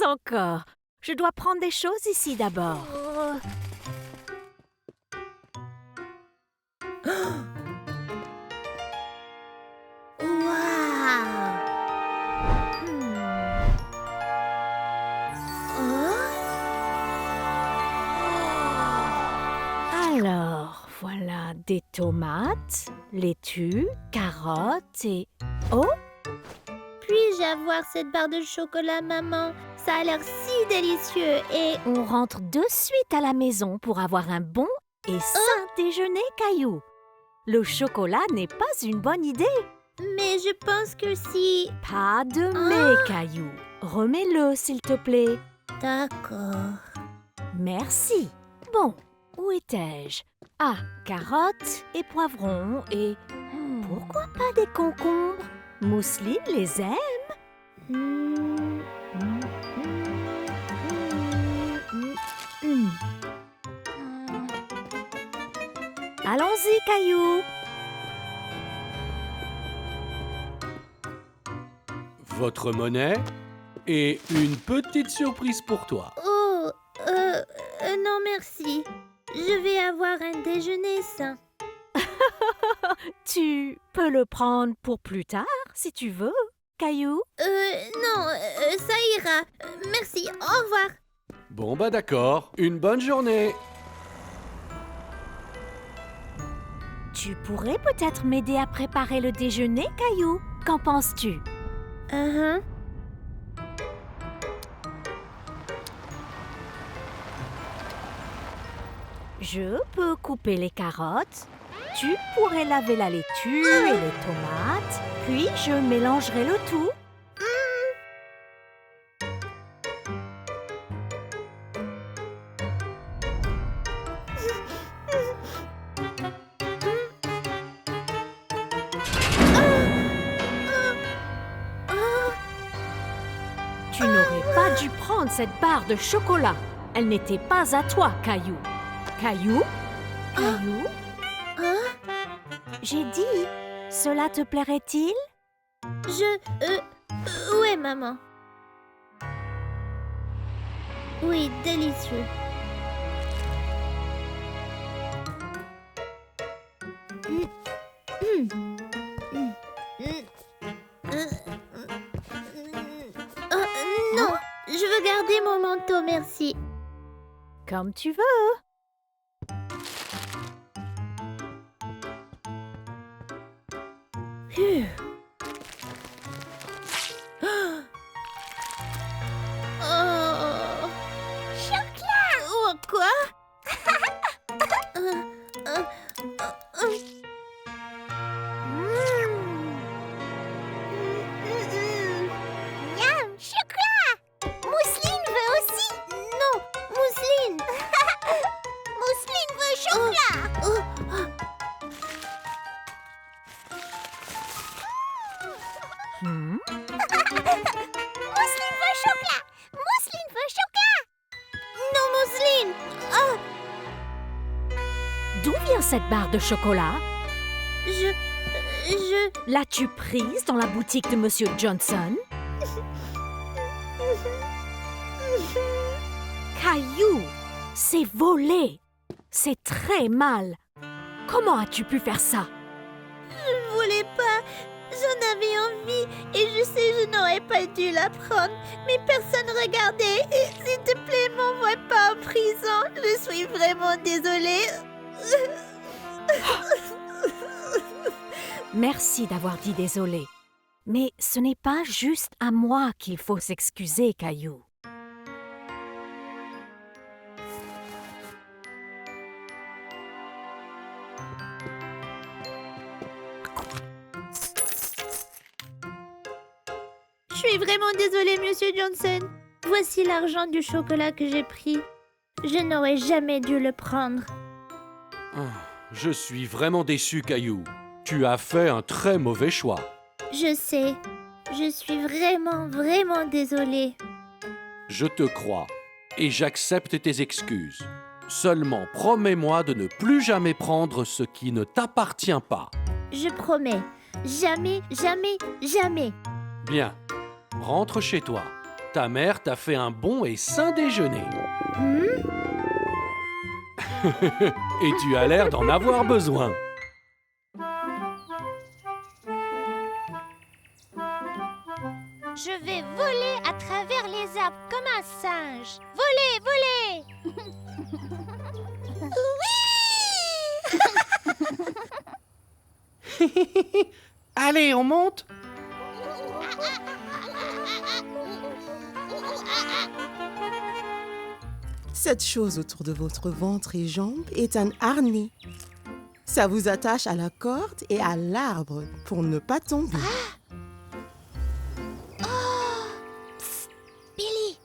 encore. Je dois prendre des choses ici d'abord. Alors, voilà des tomates, laitue, carottes et... Oh! Puis-je avoir cette barre de chocolat, maman? Ça a l'air si délicieux et... On rentre de suite à la maison pour avoir un bon et sain déjeuner, Caillou. Le chocolat n'est pas une bonne idée. Mais je pense que si... Pas de mais, Caillou. Remets-le, s'il te plaît. D'accord. Merci. Bon, où étais-je? Ah, carottes et poivrons et... Pourquoi pas des concombres? Mousseline les aime? Allons-y, Caillou. Votre monnaie et une petite surprise pour toi. Oh, non merci. Je vais avoir un déjeuner sain. Tu peux le prendre pour plus tard, si tu veux, Caillou. Non, ça ira. Merci, au revoir. Bon bah d'accord, une bonne journée. Tu pourrais peut-être m'aider à préparer le déjeuner, Caillou. Qu'en penses-tu? Je peux couper les carottes. Tu pourrais laver la laitue et les tomates. Puis je mélangerai le tout. Tu n'aurais pas dû prendre cette barre de chocolat. Elle n'était pas à toi, Caillou. Caillou? Caillou? J'ai dit, cela te plairait-il? Ouais, maman. Oui, délicieux. Non, je veux garder mon manteau, merci. Comme tu veux. Chocolat! Oh, quoi? Miam, chocolat! Mousseline veut aussi. Non, Mousseline. Mousseline veut chocolat. Mousseline veut chocolat. Mousseline veut chocolat. Non, Mousseline. D'où vient cette barre de chocolat? Je... L'as-tu prise dans la boutique de Monsieur Johnson? Caillou, c'est volé. C'est très mal. Comment as-tu pu faire ça? Je ne voulais pas. J'en avais envie et je sais je n'aurais pas dû la prendre. Mais personne regardait. S'il te plaît, m'envoie pas en prison. Je suis vraiment désolée. Merci d'avoir dit désolé. Mais ce n'est pas juste à moi qu'il faut s'excuser, Caillou. Je suis vraiment désolée, Monsieur Johnson. Voici l'argent du chocolat que j'ai pris. Je n'aurais jamais dû le prendre. Je suis vraiment déçu, Caillou. Tu as fait un très mauvais choix. Je sais. Je suis vraiment désolée. Je te crois et j'accepte tes excuses. Seulement promets-moi de ne plus jamais prendre ce qui ne t'appartient pas. Je promets. Jamais. Bien. Rentre chez toi. Ta mère t'a fait un bon et sain déjeuner. Et tu as l'air d'en avoir besoin. Je vais voler à travers les arbres comme un singe. Voler, voler! Allez, on monte. Cette chose autour de votre ventre et jambes est un harnais. Ça vous attache à la corde et à l'arbre pour ne pas tomber. Billy,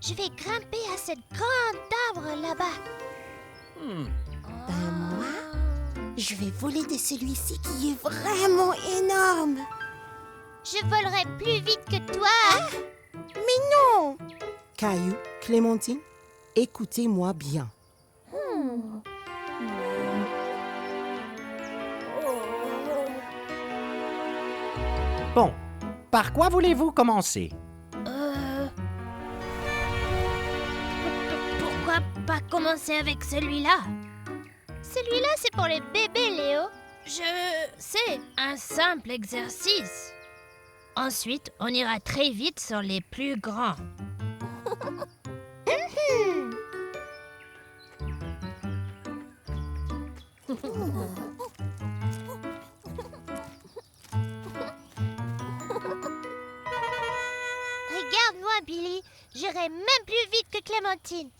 je vais grimper à cette grande arbre là-bas. Ben moi, je vais voler de celui-ci qui est vraiment énorme. Je volerai plus vite que toi. Mais non! Caillou, Clémentine, écoutez-moi bien. Bon, par quoi voulez-vous commencer? Pourquoi pas commencer avec celui-là? Celui-là, c'est pour les bébés, Léo. C'est un simple exercice. Ensuite, on ira très vite sur les plus grands. Regarde-moi, Billy. J'irai même plus vite que Clémentine.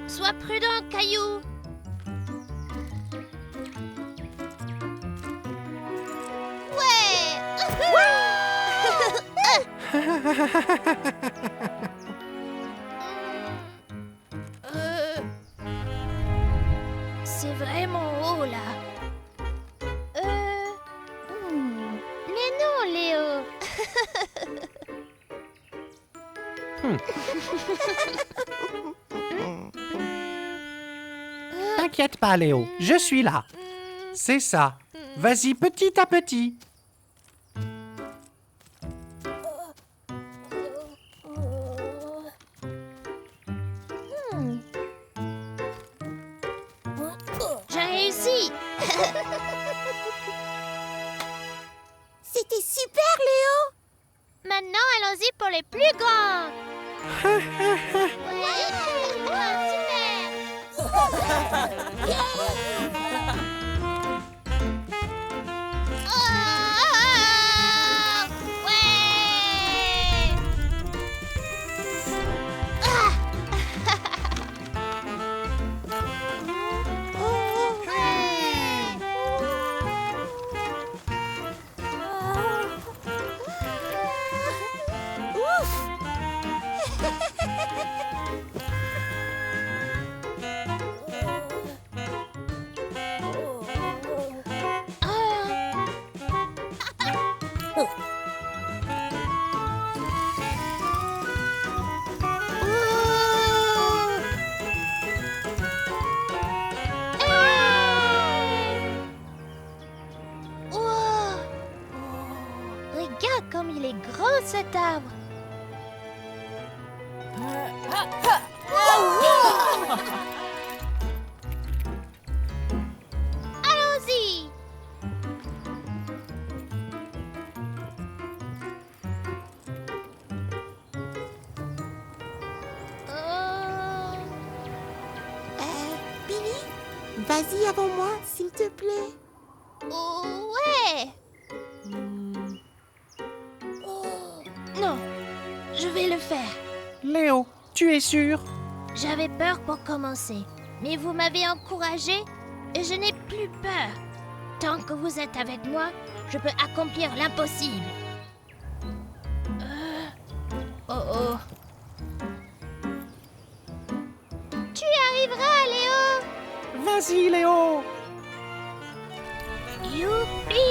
Sois prudent, Caillou. C'est vraiment haut là. Mais non, Léo. T'inquiète pas, Léo, je suis là. C'est ça. Vas-y petit à petit. J'ai réussi. C'était super, Léo! Maintenant, allons-y pour les plus grands. Ouais, super. Ouais. Regarde comme il est grand cet arbre. Allons-y. Billy, vas-y avant moi, s'il te plaît. Ouais. Non, je vais le faire. Léo, tu es sûr? J'avais peur pour commencer, mais vous m'avez encouragé et je n'ai plus peur. Tant que vous êtes avec moi, je peux accomplir l'impossible. Oh. Tu y arriveras, Léo. Vas-y, Léo. Youpi.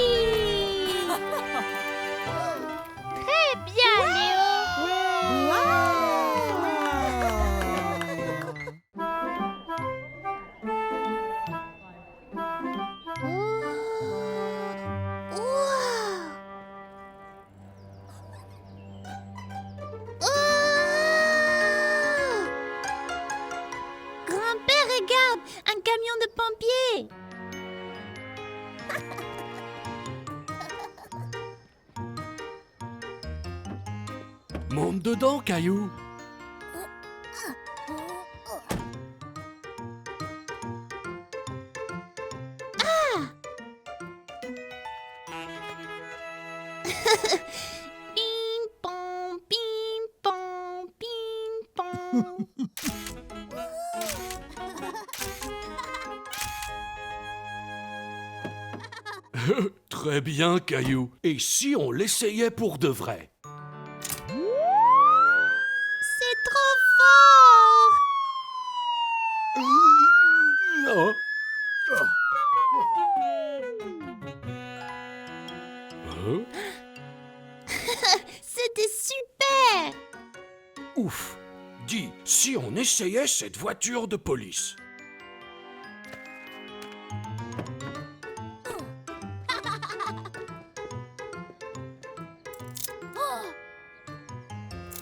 Très bien, Léo. un camion de pompiers. Monte dedans, Caillou. Ping pong, ping pong, ping pong. Très bien, Caillou. Et si on l'essayait pour de vrai? C'est trop fort. Oh. Hein? C'était super. Ouf. Dis, si on essayait cette voiture de police?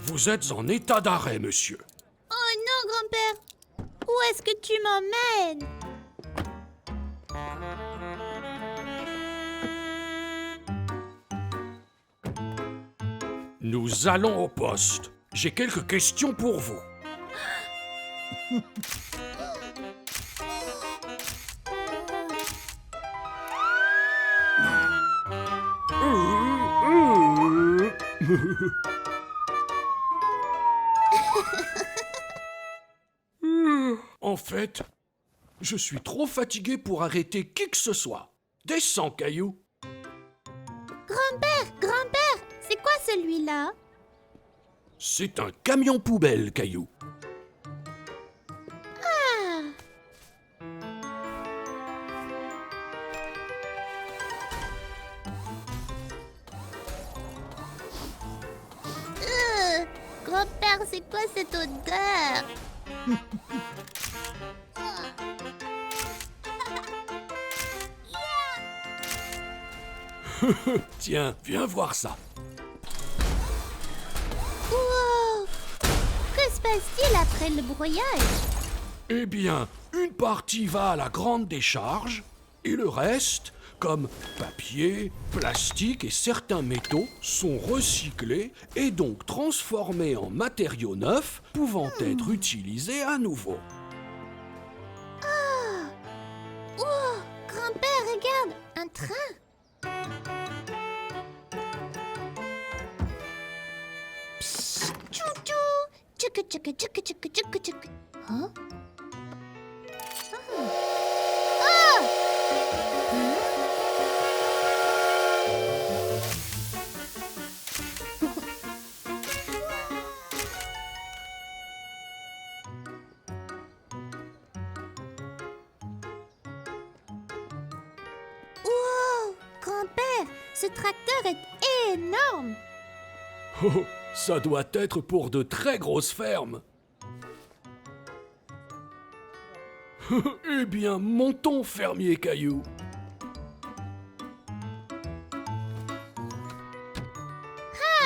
Vous êtes en état d'arrêt, monsieur. Oh non, grand-père. Où est-ce que tu m'emmènes? Nous allons au poste. J'ai quelques questions pour vous. En fait, je suis trop fatigué pour arrêter qui que ce soit. Descends, Caillou. Grand-père, c'est quoi celui-là? C'est un camion poubelle, Caillou. Grand-père, c'est quoi cette odeur? Tiens, viens voir ça. Wow! Que se passe-t-il après le broyage? Eh bien, une partie va à la grande décharge et le reste, comme papier, plastique et certains métaux, sont recyclés et donc transformés en matériaux neufs pouvant être utilisés à nouveau. Oh! Grand-père, regarde! Un train! Psst! Tchou-tchou! Tchouk-tchouk-tchouk-tchouk-tchouk-tchouk. Hein? Wow! Grand-père, ce tracteur est énorme! Oh, ça doit être pour de très grosses fermes. Eh bien, montons, fermier Caillou.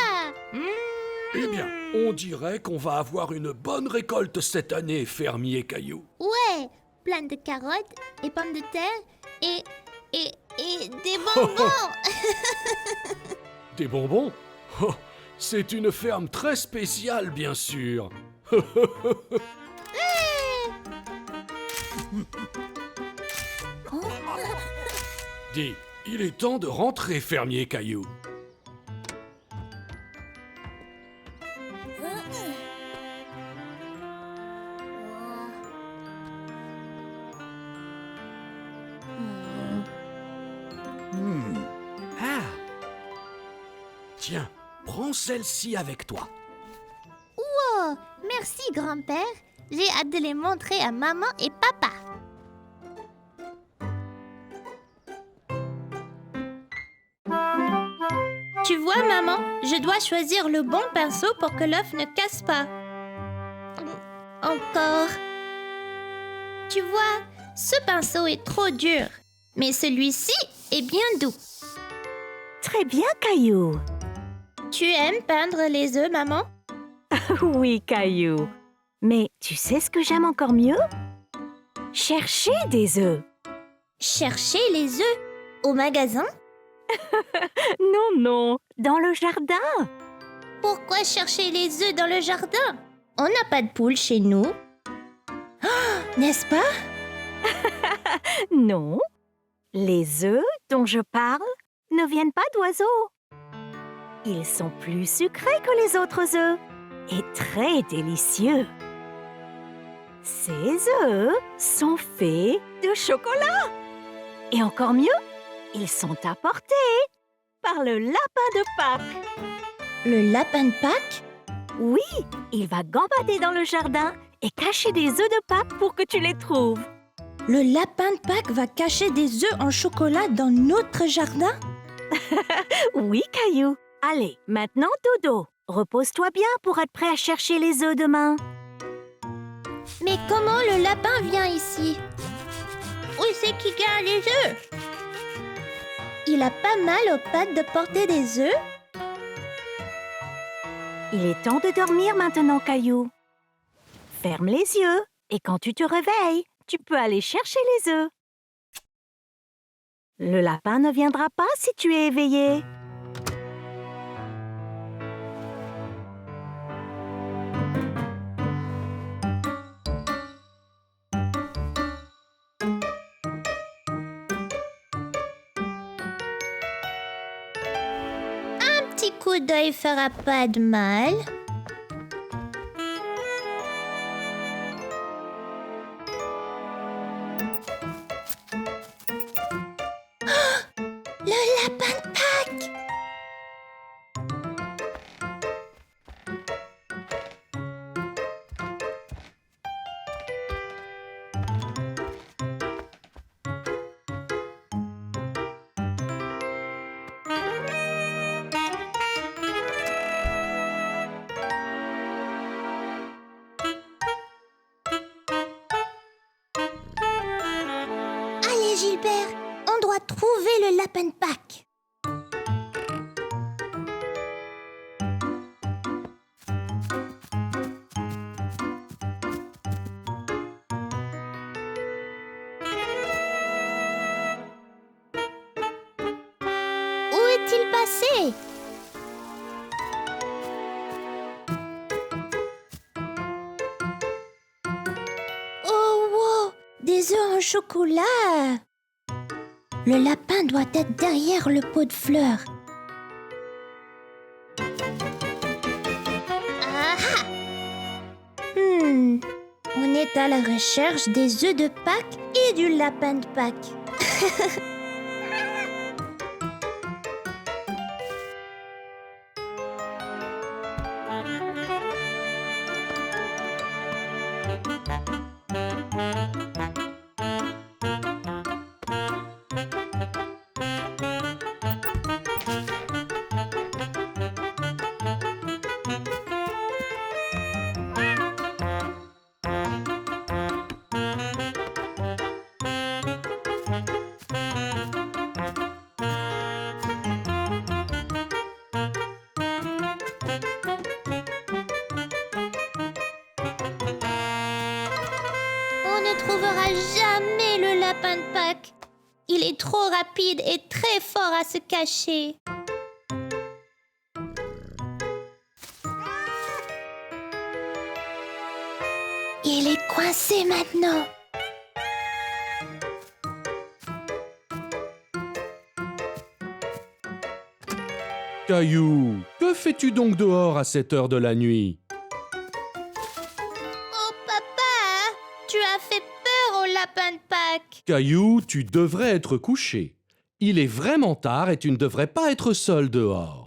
Ah! Eh bien, on dirait qu'on va avoir une bonne récolte cette année, fermier Caillou. Ouais! Plein de carottes et pommes de terre et des bonbons! Des bonbons? Oh, c'est une ferme très spéciale, bien sûr. Dis, il est temps de rentrer, fermier Caillou. Ah, Tiens, prends celle-ci avec toi. Oh, merci grand-père. J'ai hâte de les montrer à maman et papa. Tu vois, maman, je dois choisir le bon pinceau pour que l'œuf ne casse pas. Encore. Tu vois, ce pinceau est trop dur, mais celui-ci est bien doux. Très bien, Caillou. Tu aimes peindre les œufs, maman? Oui, Caillou. Mais tu sais ce que j'aime encore mieux? chercher des œufs. Chercher les œufs au magasin? Non, non, dans le jardin. Pourquoi chercher les œufs dans le jardin? On n'a pas de poules chez nous. Oh, n'est-ce pas? Non, les œufs dont je parle ne viennent pas d'oiseaux. Ils sont plus sucrés que les autres œufs et très délicieux. Ces œufs sont faits de chocolat. Et encore mieux, ils sont apportés par le lapin de Pâques. Le lapin de Pâques? Oui, il va gambader dans le jardin et cacher des œufs de Pâques pour que tu les trouves. Le lapin de Pâques va cacher des œufs en chocolat dans notre jardin? Oui, Caillou. Allez, maintenant dodo. Repose-toi bien pour être prêt à chercher les œufs demain. Mais comment le lapin vient ici? Où c'est qu'il garde les œufs? Il a pas mal aux pattes de porter des œufs? Il est temps de dormir maintenant, Caillou. Ferme les yeux et quand tu te réveilles, tu peux aller chercher les œufs. Le lapin ne viendra pas si tu es éveillé. Un petit coup d'œil fera pas de mal. Oh, le lapin de Pâques! Allez Gilbert, on doit trouver le lapin de Pâques. Où est-il passé? Oh wow, des œufs en chocolat. Le lapin doit être derrière le pot de fleurs. Ah ah! On est à la recherche des œufs de Pâques et du lapin de Pâques. On ne trouvera jamais le lapin de Pâques. Il est trop rapide et très fort à se cacher. Il est coincé maintenant. Caillou, que fais-tu donc dehors à cette heure de la nuit? Oh papa, tu as fait peur au lapin de Pâques. Caillou, tu devrais être couché. Il est vraiment tard et tu ne devrais pas être seul dehors.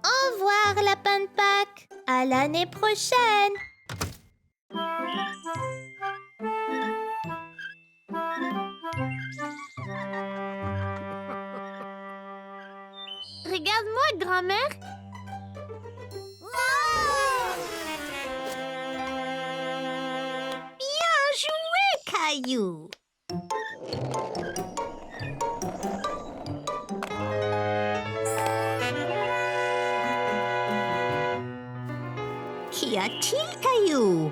Au revoir lapin de Pâques. À l'année prochaine. Regarde-moi, grand-mère. Bien joué, Caillou. Qu'y a-t-il, Caillou?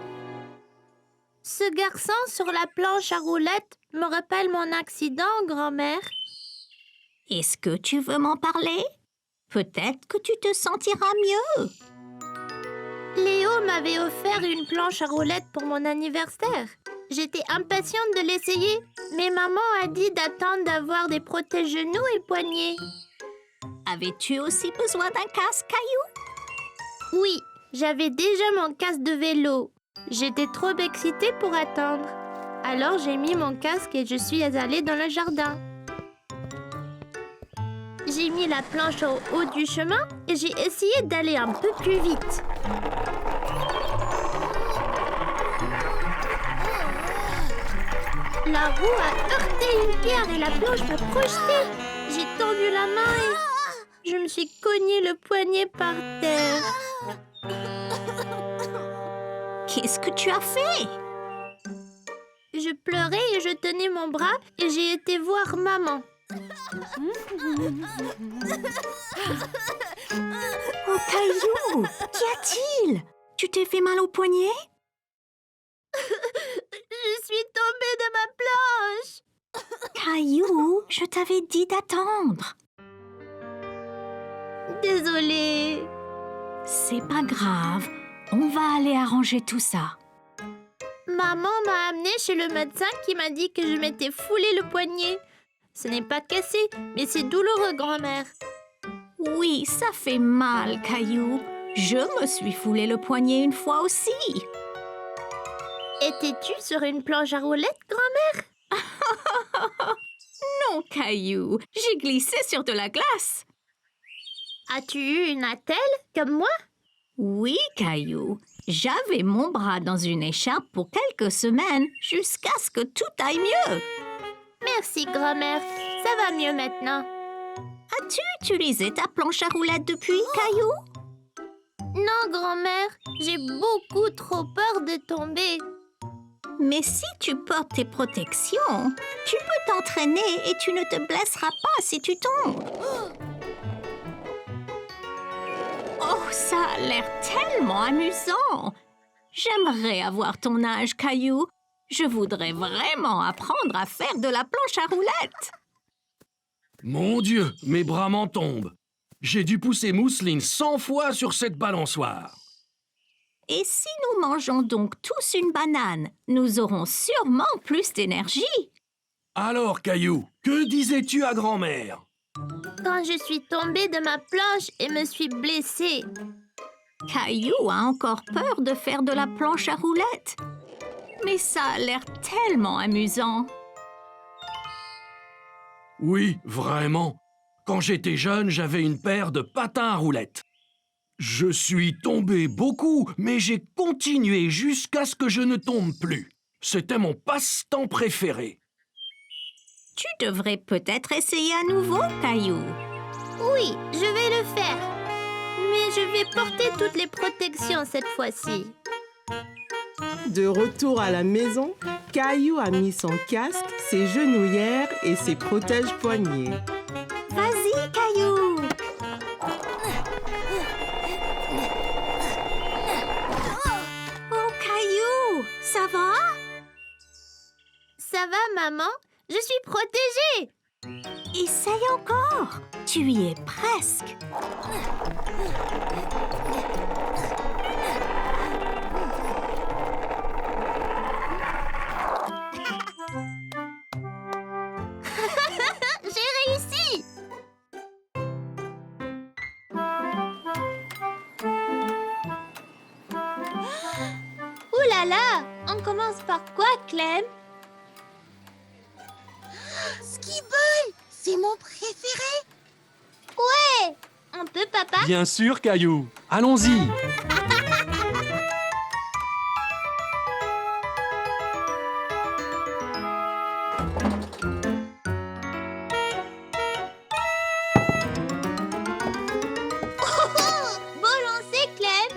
Ce garçon sur la planche à roulettes me rappelle mon accident, grand-mère. Est-ce que tu veux m'en parler? Peut-être que tu te sentiras mieux. Léo m'avait offert une planche à roulettes pour mon anniversaire. J'étais impatiente de l'essayer, mais maman a dit d'attendre d'avoir des protège-genoux et poignets. Avais-tu aussi besoin d'un casque, Caillou? Oui, j'avais déjà mon casque de vélo. J'étais trop excitée pour attendre. Alors j'ai mis mon casque et je suis allée dans le jardin. J'ai mis la planche au haut du chemin et j'ai essayé d'aller un peu plus vite. La roue a heurté une pierre et la planche m'a projetée. J'ai tendu la main et je me suis cogné le poignet par terre. Qu'est-ce que tu as fait? Je pleurais et je tenais mon bras et j'ai été voir maman. Oh, Caillou, qu'y a-t-il? Tu t'es fait mal au poignet? Je suis tombée de ma planche. Caillou, je t'avais dit d'attendre. Désolée. C'est pas grave, on va aller arranger tout ça. Maman m'a amenée chez le médecin qui m'a dit que je m'étais foulé le poignet. Ce n'est pas cassé, mais c'est douloureux, grand-mère. Oui, ça fait mal, Caillou. Je me suis foulé le poignet une fois aussi. Étais-tu sur une planche à roulettes, grand-mère? Non, Caillou, j'ai glissé sur de la glace. As-tu eu une attelle, comme moi? Oui, Caillou. J'avais mon bras dans une écharpe pour quelques semaines, jusqu'à ce que tout aille mieux. Merci, grand-mère. Ça va mieux maintenant. As-tu utilisé ta planche à roulettes depuis, Caillou? Non, grand-mère. J'ai beaucoup trop peur de tomber. Mais si tu portes tes protections, tu peux t'entraîner et tu ne te blesseras pas si tu tombes. Oh, ça a l'air tellement amusant! J'aimerais avoir ton âge, Caillou. Je voudrais vraiment apprendre à faire de la planche à roulettes. Mon Dieu, mes bras m'en tombent. J'ai dû pousser Mousseline 100 fois sur cette balançoire. Et si nous mangeons donc tous une banane, nous aurons sûrement plus d'énergie. Alors, Caillou, que disais-tu à grand-mère? Quand je suis tombée de ma planche et me suis blessée. Caillou a encore peur de faire de la planche à roulettes. Mais ça a l'air tellement amusant. Oui, vraiment. Quand j'étais jeune, j'avais une paire de patins à roulettes. Je suis tombé beaucoup, mais j'ai continué jusqu'à ce que je ne tombe plus. C'était mon passe-temps préféré. Tu devrais peut-être essayer à nouveau, Caillou. Oui, je vais le faire. Mais je vais porter toutes les protections cette fois-ci. De retour à la maison, Caillou a mis son casque, ses genouillères et ses protège-poignets. Vas-y, Caillou. Oh, Caillou, ça va? Ça va, maman? Je suis protégée. Essaye encore. Tu y es presque. J'ai réussi. Ouh là là, on commence par quoi, Clem? Skibble, c'est mon préféré. Ouais, on peut, papa? Bien sûr, Caillou. Allons-y. Bon lancer, Clem.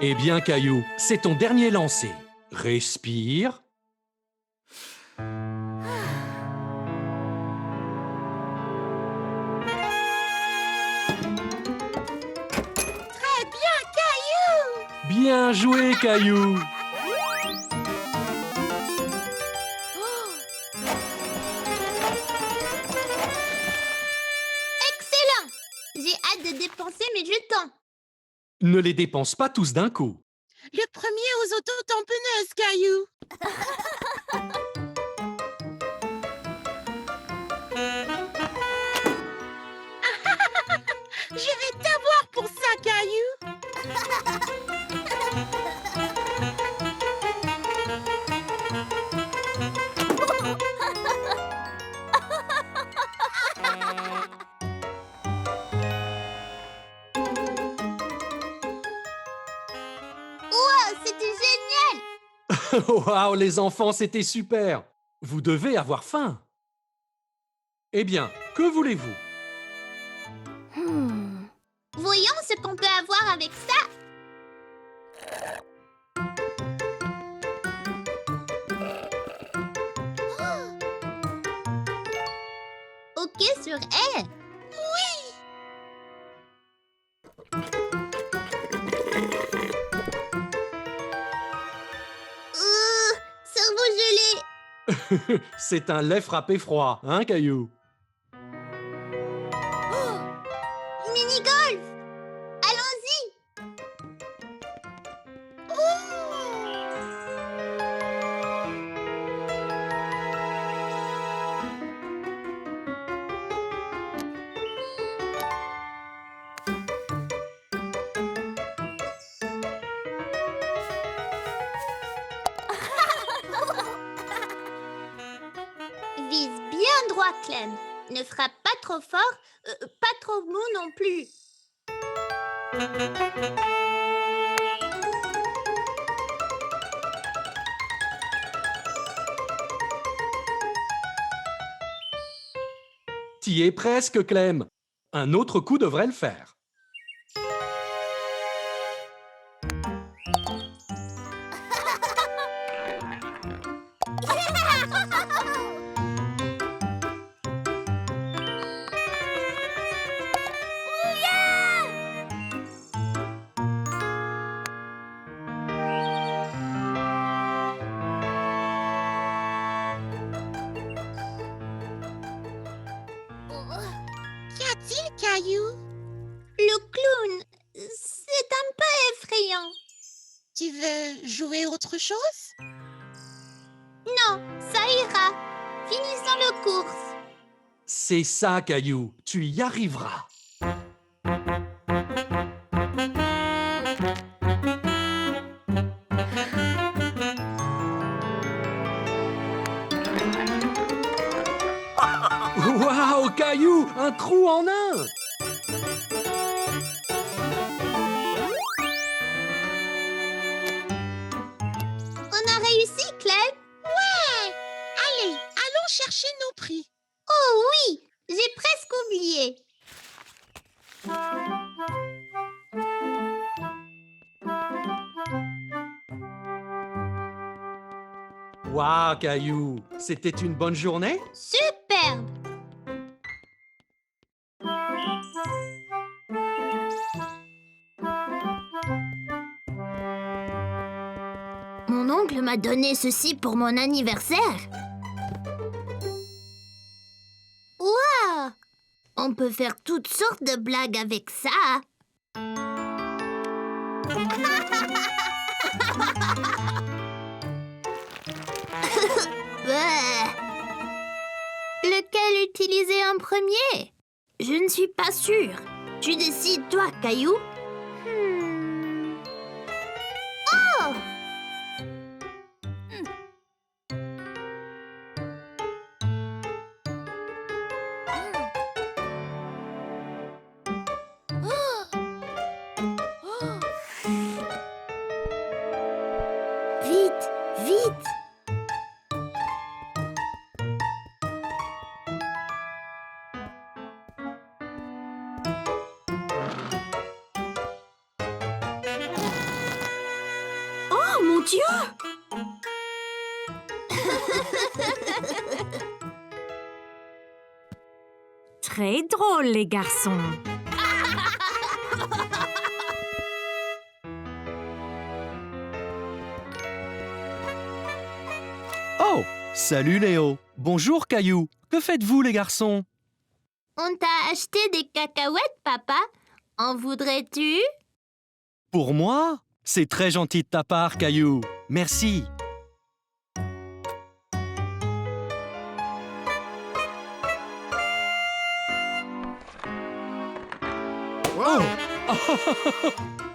Eh bien, Caillou, c'est ton dernier lancer. Respire. Très bien, Caillou! Bien joué, Caillou. Excellent! J'ai hâte de dépenser mes jetons. Ne les dépense pas tous d'un coup. Le premier aux autotamponneuses, Caillou. Je vais t'avoir pour ça, Caillou. Oh, c'était génial! Waouh, les enfants, c'était super. Vous devez avoir faim. Eh bien, que voulez-vous? Voyons ce qu'on peut avoir avec ça. Ok sur elle. Oui. Cerveau gelé. C'est un lait frappé froid, hein, Caillou? Mini-golf. Allons-y. Vise bien droit, Clem. Ne frappe pas trop fort, pas trop mou non plus. T'y es presque, Clem. Un autre coup devrait le faire. Qu'y a-t-il, Caillou? Le clown, c'est un peu effrayant. Tu veux jouer autre chose? Non, ça ira. Finissons le course. C'est ça, Caillou. Tu y arriveras. Waouh, Caillou, un trou en un! On a réussi, Clem. Ouais! Allez, allons chercher nos prix. Oh oui, j'ai presque oublié. Waouh, Caillou, c'était une bonne journée? Superbe. Mon oncle m'a donné ceci pour mon anniversaire. Waouh! On peut faire toutes sortes de blagues avec ça. Lequel utiliser en premier? Je ne suis pas sûre. Tu décides, toi, Caillou. Oh! Vite, vite! Dieu! Très drôle, les garçons. Oh, salut Léo. Bonjour Caillou. Que faites-vous les garçons? On t'a acheté des cacahuètes, papa. En voudrais-tu? Pour moi? C'est très gentil de ta part, Caillou. Merci.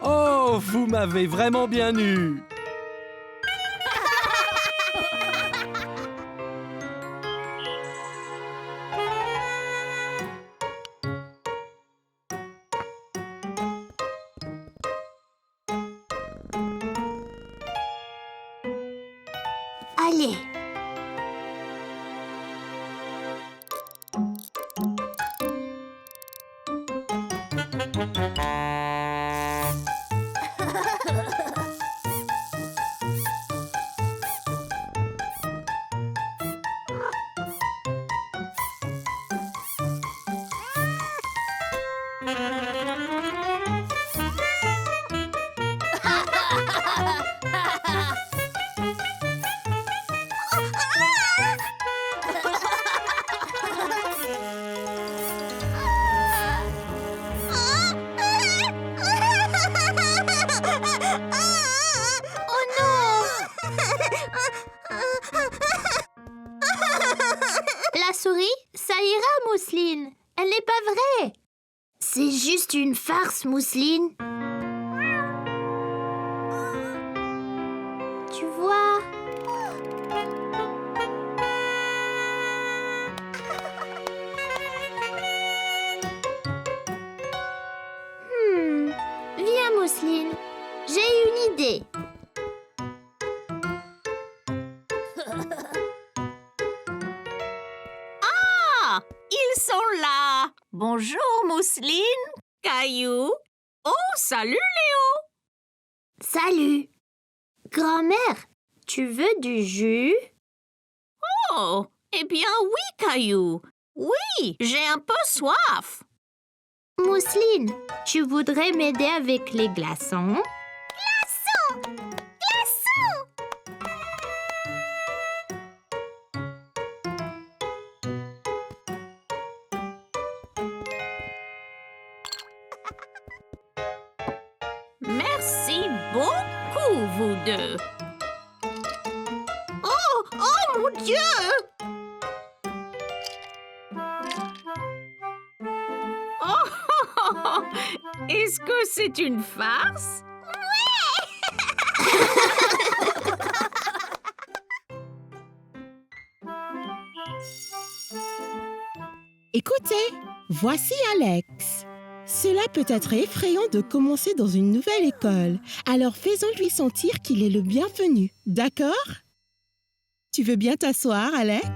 Oh, vous m'avez vraiment bien eu. Allez. La souris, ça ira, Mousseline. Elle n'est pas vraie. C'est juste une farce, Mousseline. Tu vois? Viens, Mousseline. J'ai une idée. Ils sont là. Bonjour, Mousseline, Caillou. Oh, salut, Léo. Salut. Grand-mère, tu veux du jus? Oh, eh bien oui, Caillou. Oui, j'ai un peu soif. Mousseline, tu voudrais m'aider avec les glaçons? Merci beaucoup, vous deux. Oh mon Dieu! Oh, est-ce que c'est une farce? Écoutez, voici Alex. Cela peut être effrayant de commencer dans une nouvelle école, alors faisons-lui sentir qu'il est le bienvenu, d'accord? Tu veux bien t'asseoir, Alex?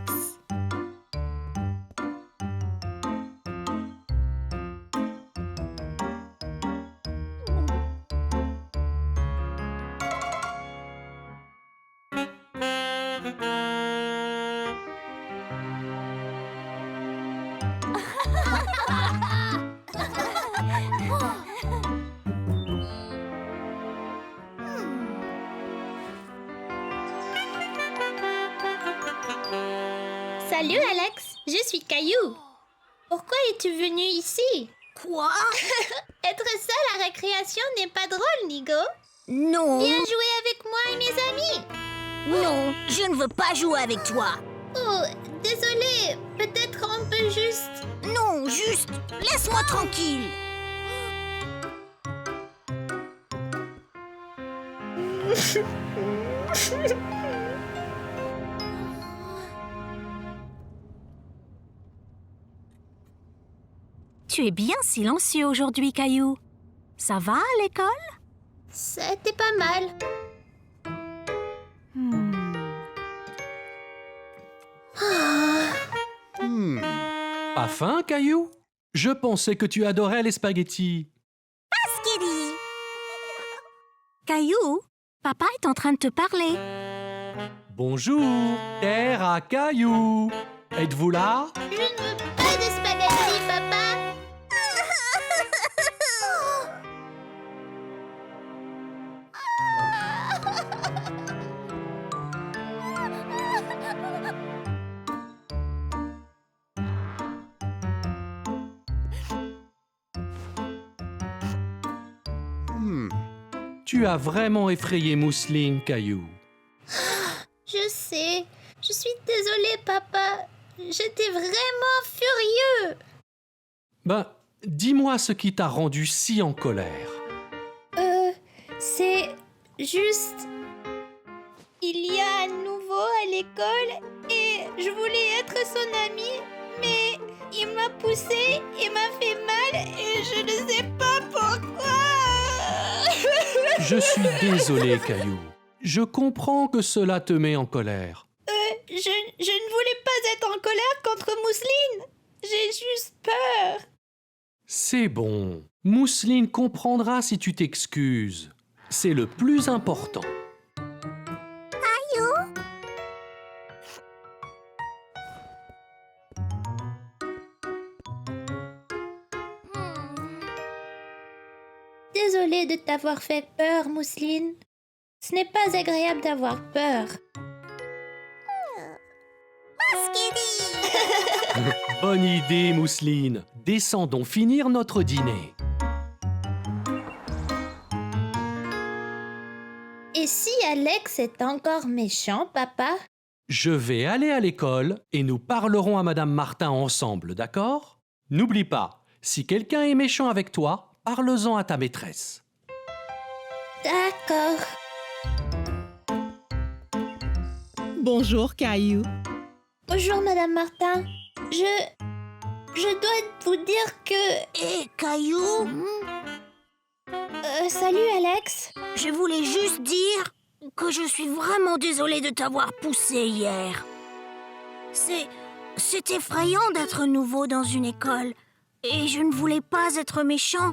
Salut Alex, je suis Caillou. Pourquoi es-tu venu ici? Quoi? Être seul à récréation n'est pas drôle, Nigo. Non. Viens jouer avec moi et mes amis. Non, je ne veux pas jouer avec toi. Oh, désolé, peut-être on peut juste... Non, juste, laisse-moi tranquille. Tu es bien silencieux aujourd'hui, Caillou. Ça va à l'école? C'était pas mal. Pas faim, Caillou? Je pensais que tu adorais les spaghettis. Skiddy. Caillou, Papa est en train de te parler. Bonjour, terre à Caillou. Êtes-vous là? Je ne veux pas de spaghettis, papa. Tu as vraiment effrayé Mousseline, Caillou. Je sais. Je suis désolée, papa. J'étais vraiment furieux. Ben, dis-moi ce qui t'a rendu si en colère. C'est juste... Il y a un nouveau à l'école et je voulais être son amie, mais il m'a poussé, il m'a fait mal et je ne sais pas pourquoi. Je suis désolé, Caillou. Je comprends que cela te met en colère. Je ne voulais pas être en colère contre Mousseline. J'ai juste peur. C'est bon. Mousseline comprendra si tu t'excuses. C'est le plus important. Désolée de t'avoir fait peur, Mousseline. Ce n'est pas agréable d'avoir peur. Bonne idée, Mousseline. Descendons finir notre dîner. Et si Alex est encore méchant, papa? Je vais aller à l'école et nous parlerons à Madame Martin ensemble, d'accord? N'oublie pas, si quelqu'un est méchant avec toi, parle-en à ta maîtresse. D'accord. Bonjour, Caillou. Bonjour, Madame Martin. Je dois vous dire que... Hé, Caillou, salut, Alex. je voulais juste dire que je suis vraiment désolée de t'avoir poussé hier. C'est effrayant d'être nouveau dans une école. Et je ne voulais pas être méchant.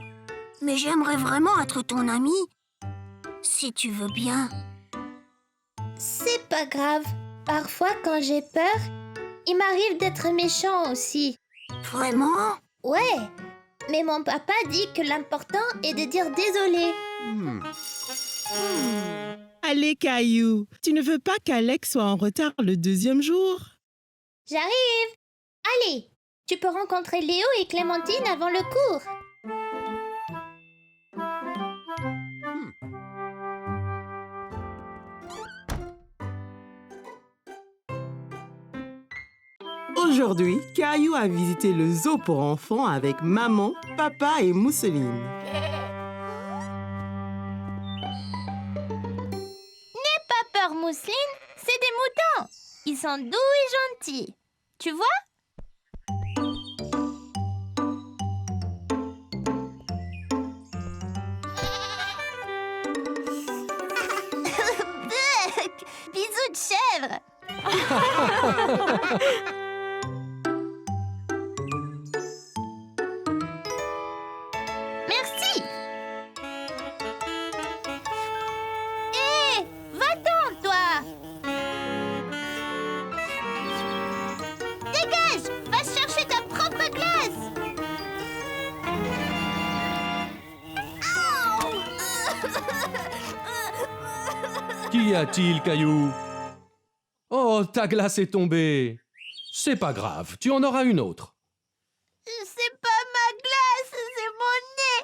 Mais j'aimerais vraiment être ton ami. Si tu veux bien. C'est pas grave. Parfois, quand j'ai peur, il m'arrive d'être méchant aussi. Vraiment? Ouais, mais mon papa dit que l'important est de dire désolé. Allez, Caillou. Tu ne veux pas qu'Alex soit en retard le deuxième jour? J'arrive. Allez, tu peux rencontrer Léo et Clémentine avant le cours. Aujourd'hui, Caillou a visité le zoo pour enfants avec maman, papa et Mousseline. Pas peur, Mousseline, c'est des moutons. Ils sont doux et gentils. Tu vois? Bisous de chèvre. Merci. Hé, va-t'en, toi. Dégage, va chercher ta propre glace. Qu'y a-t-il, Caillou? Oh, ta glace est tombée. C'est pas grave, tu en auras une autre. C'est pas ma glace, c'est mon nez.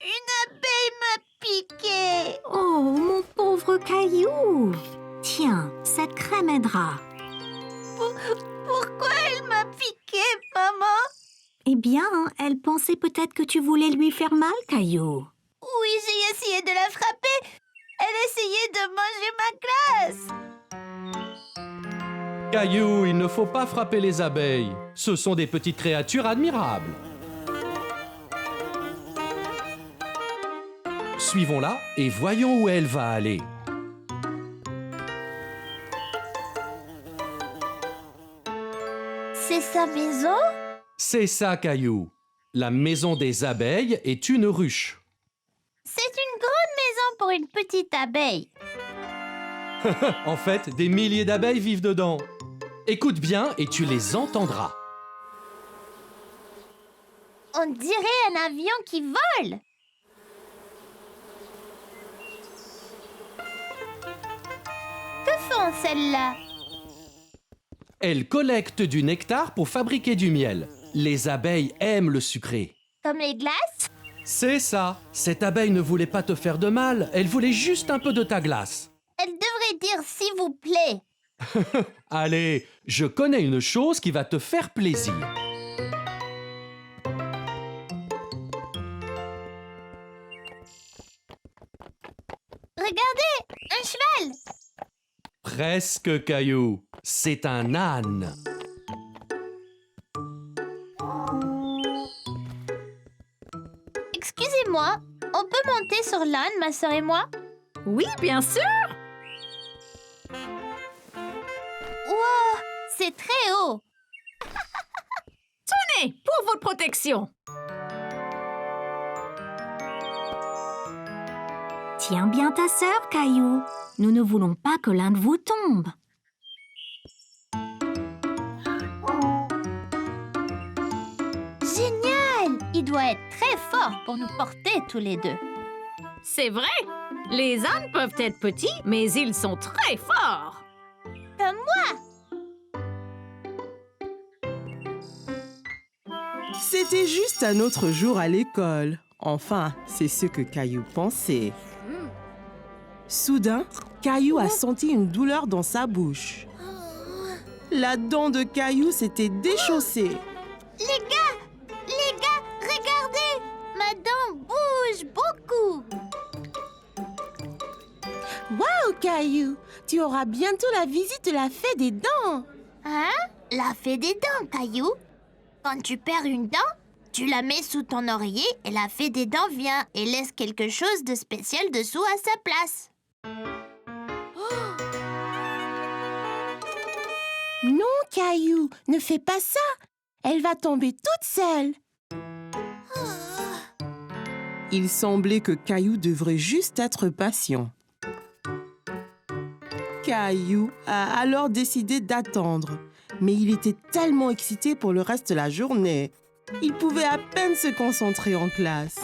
Une abeille m'a piqué. Oh, mon pauvre Caillou. Tiens, cette crème aidera. Pourquoi elle m'a piqué, maman? Eh bien, elle pensait peut-être que tu voulais lui faire mal, Caillou. Oui, j'ai essayé de la frapper. Elle essayait de manger ma glace. Caillou, il ne faut pas frapper les abeilles. Ce sont des petites créatures admirables. Suivons-la et voyons où elle va aller. C'est sa maison? C'est ça, Caillou. La maison des abeilles est une ruche. C'est une grande maison pour une petite abeille. En fait, des milliers d'abeilles vivent dedans. Écoute bien et tu les entendras. On dirait un avion qui vole. Que font celles-là? Elles collectent du nectar pour fabriquer du miel. Les abeilles aiment le sucré. Comme les glaces? C'est ça. Cette abeille ne voulait pas te faire de mal, elle voulait juste un peu de ta glace. Elle devrait dire s'il vous plaît. Allez, je connais une chose qui va te faire plaisir. Regardez, un cheval. Presque, Caillou. C'est un âne. Excusez-moi, on peut monter sur l'âne, ma sœur et moi? Oui, bien sûr. Wow, c'est très haut. Tenez, pour votre protection. Tiens bien ta sœur, Caillou. Nous ne voulons pas que l'un de vous tombe. Génial! Il doit être très fort pour nous porter tous les deux. C'est vrai. Les ânes peuvent être petits, mais ils sont très forts. Comme moi! C'était juste un autre jour à l'école. Enfin, c'est ce que Caillou pensait. Soudain, Caillou a senti une douleur dans sa bouche. La dent de Caillou s'était déchaussée. Les gars, regardez! Ma dent bouge beaucoup! Waouh, Caillou! Tu auras bientôt la visite de la fée des dents. Hein? La fée des dents, Caillou? Quand tu perds une dent, tu la mets sous ton oreiller et la fée des dents vient et laisse quelque chose de spécial dessous à sa place. Non, Caillou, ne fais pas ça. Elle va tomber toute seule. Il semblait que Caillou devrait juste être patient. Caillou a alors décidé d'attendre, mais il était tellement excité pour le reste de la journée. Il pouvait à peine se concentrer en classe.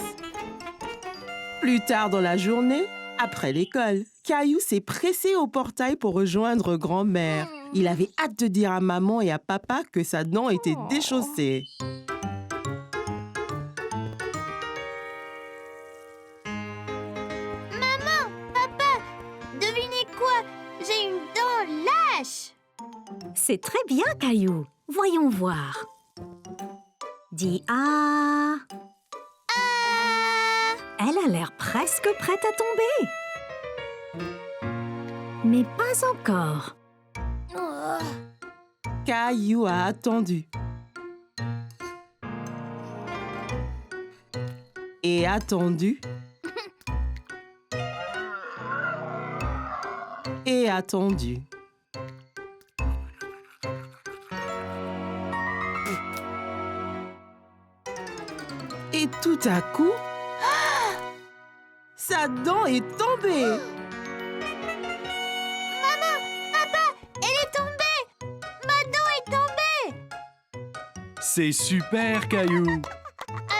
Plus tard dans la journée, après l'école, Caillou s'est pressé au portail pour rejoindre grand-mère. Il avait hâte de dire à maman et à papa que sa dent était déchaussée. Maman, papa, devinez quoi? J'ai une dent lâche! C'est très bien, Caillou. Voyons voir. Dis ah. Ah! Elle a l'air presque prête à tomber. Mais pas encore. Oh. Caillou a attendu. Et attendu. Et attendu. Et tout à coup, sa dent est tombée. Maman, papa, elle est tombée! Ma dent est tombée! C'est super, Caillou.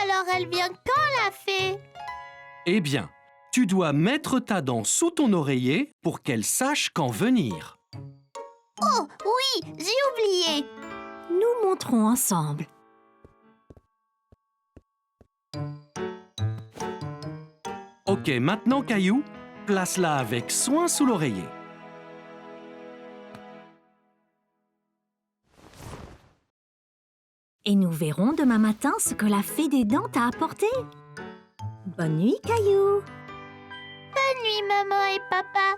Alors elle vient quand, la fée? Eh bien, tu dois mettre ta dent sous ton oreiller pour qu'elle sache quand venir. Oh, oui, j'ai oublié! Nous montrons ensemble. Ok, maintenant, Caillou, place-la avec soin sous l'oreiller. Et nous verrons demain matin ce que la fée des dents t'a apporté. Bonne nuit, Caillou. Bonne nuit, maman et papa.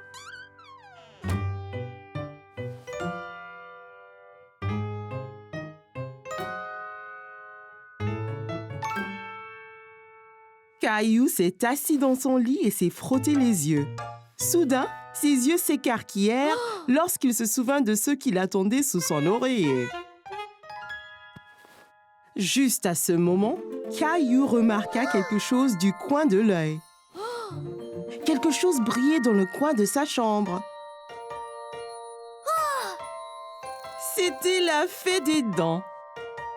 Caillou s'est assis dans son lit et s'est frotté les yeux. Soudain, ses yeux s'écarquillèrent lorsqu'il se souvint de ceux qui l'attendaient sous son oreiller. Juste à ce moment, Caillou remarqua quelque chose du coin de l'œil. Quelque chose brillait dans le coin de sa chambre. C'était la fée des dents.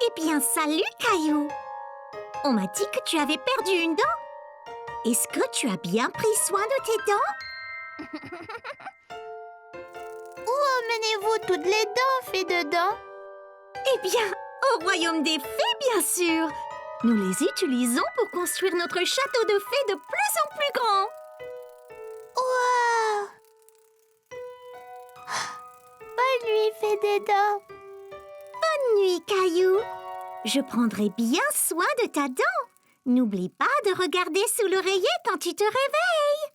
Eh bien, salut, Caillou. On m'a dit que tu avais perdu une dent. Est-ce que tu as bien pris soin de tes dents? Où emmenez-vous toutes les dents, fée de dents? Eh bien, au royaume des fées, bien sûr. Nous les utilisons pour construire notre château de fées de plus en plus grand. Wow! Bonne nuit, fée des dents. Bonne nuit, Caillou. Je prendrai bien soin de ta dent. N'oublie pas de regarder sous l'oreiller quand tu te réveilles.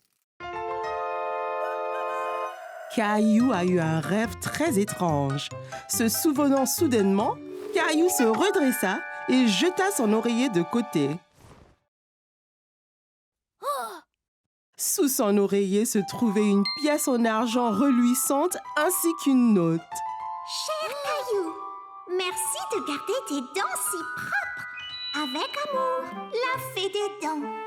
Caillou a eu un rêve très étrange. Se souvenant soudainement, Caillou se redressa et jeta son oreiller de côté. Sous son oreiller se trouvait une pièce en argent reluisante ainsi qu'une note. Cher Caillou, merci de garder tes dents si propres. Avec amour, la fée des dents.